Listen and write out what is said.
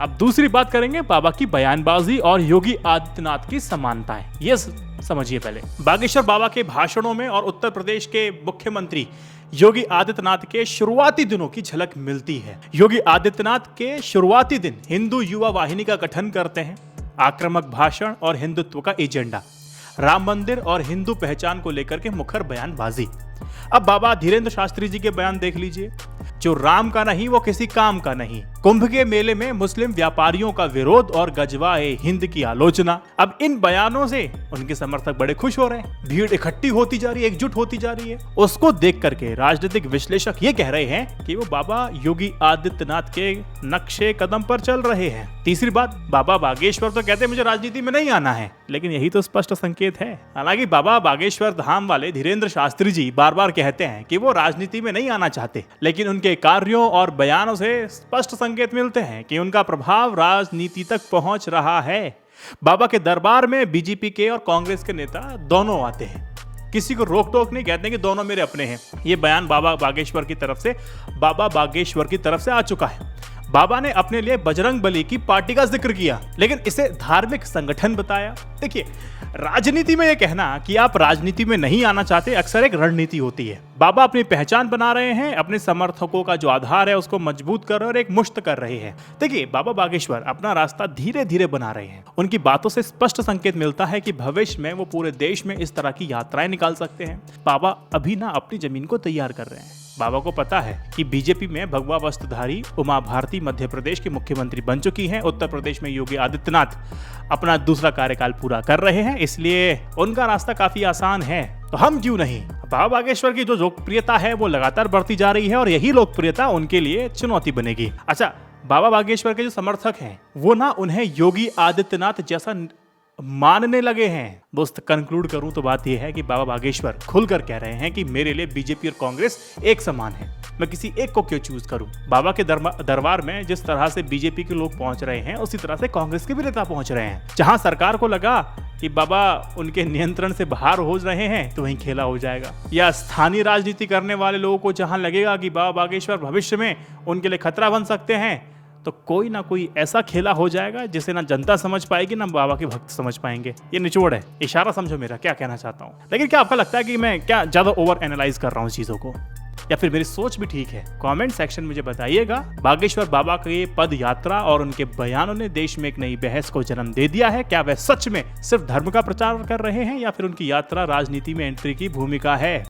अब दूसरी बात करेंगे बाबा की बयानबाजी और योगी आदित्यनाथ की समानताएं। ये समझिए पहले। बागेश्वर बाबा के भाषणों में और उत्तर प्रदेश के मुख्यमंत्री योगी आदित्यनाथ के शुरुआती दिनों की झलक मिलती है। योगी आदित्यनाथ के शुरुआती दिन हिंदू युवा वाहिनी का गठन करते हैं। आक्रामक भाषण और हिंदुत्व का एजेंडा, राम मंदिर और हिंदू पहचान को लेकर के मुखर बयानबाजी। अब बाबा धीरेन्द्र शास्त्री जी के बयान देख लीजिए। जो राम का नहीं वो किसी काम का नहीं। कुंभ के मेले में मुस्लिम व्यापारियों का विरोध और गजवाए हिंद की आलोचना। अब इन बयानों से उनके समर्थक बड़े खुश हो रहे हैं। भीड़ इकट्ठी होती जा रही है, एकजुट होती जा रही है। उसको देख करके राजनीतिक विश्लेषक ये कह रहे हैं कि वो बाबा योगी आदित्यनाथ के नक्शे कदम पर चल रहे हैं। तीसरी बात, बाबा बागेश्वर तो कहते हैं मुझे राजनीति में नहीं आना है, लेकिन यही तो स्पष्ट संकेत है। हालांकि बाबा बागेश्वर धाम वाले धीरेन्द्र शास्त्री जी बार बार कहते हैं कि वो राजनीति में नहीं आना चाहते, लेकिन उनके कार्यों और बयानों से स्पष्ट संकेत मिलते हैं कि उनका प्रभाव राजनीति तक पहुंच रहा है। बाबा के दरबार में बीजेपी के और कांग्रेस के नेता दोनों आते हैं। किसी को रोक टोक नहीं, कहते हैं कि दोनों मेरे अपने हैं। ये बयान बाबा बागेश्वर की तरफ से आ चुका है। बाबा ने अपने लिए बजरंग बली की पार्टी का जिक्र किया, लेकिन इसे धार्मिक संगठन बताया। देखिए, राजनीति में यह कहना कि आप राजनीति में नहीं आना चाहते अक्सर एक रणनीति होती है। बाबा अपनी पहचान बना रहे हैं, अपने समर्थकों का जो आधार है उसको मजबूत कर और एक मुश्त कर रहे हैं। देखिए, बाबा बागेश्वर अपना रास्ता धीरे धीरे बना रहे हैं। उनकी बातों से स्पष्ट संकेत मिलता है कि भविष्य में वो पूरे देश में इस तरह की यात्राएं निकाल सकते हैं। बाबा अभी ना अपनी जमीन को तैयार कर रहे हैं। बाबा को पता है कि बीजेपी में भगवा वस्त्रधारी उमा भारती मध्य प्रदेश की मुख्यमंत्री बन चुकी हैं। उत्तर प्रदेश में योगी आदित्यनाथ अपना दूसरा कार्यकाल पूरा कर रहे हैं, इसलिए उनका रास्ता काफी आसान है। तो हम क्यों नहीं। बाबा बागेश्वर की जो लोकप्रियता है वो लगातार बढ़ती जा रही है और यही लोकप्रियता उनके लिए चुनौती बनेगी। अच्छा, बाबा बागेश्वर के जो समर्थक हैं वो ना उन्हें योगी आदित्यनाथ जैसा मानने लगे हैं। दोस्त, कंक्लूड करूं तो बात यह है कि बाबा बागेश्वर खुलकर कह रहे हैं कि मेरे लिए बीजेपी और कांग्रेस एक समान है, मैं किसी एक को क्यों चूज करूं। बाबा के दरबार में जिस तरह से बीजेपी के लोग पहुंच रहे हैं उसी तरह से कांग्रेस के भी नेता पहुंच रहे हैं। जहां सरकार को लगा कि बाबा उनके नियंत्रण से बाहर हो रहे हैं तो वहीं खेला हो जाएगा, या स्थानीय राजनीति करने वाले लोगों को जहां लगेगा कि बाबा बागेश्वर भविष्य में उनके लिए खतरा बन सकते हैं, तो कोई ना कोई ऐसा खेला हो जाएगा जिसे ना जनता समझ पाएगी ना बाबा के भक्त समझ पाएंगे। ये निचोड़ है, इशारा समझो मेरा क्या कहना चाहता हूँ। लेकिन क्या आपका लगता है कि मैं क्या ज्यादा ओवर एनालाइज कर रहा हूँ चीजों को, या फिर मेरी सोच भी ठीक है? कमेंट सेक्शन मुझे बताइएगा। बागेश्वर बाबा की पद यात्रा और उनके बयानों ने देश में एक नई बहस को जन्म दे दिया है। क्या वह सच में सिर्फ धर्म का प्रचार कर रहे हैं या फिर उनकी यात्रा राजनीति में एंट्री की भूमिका है?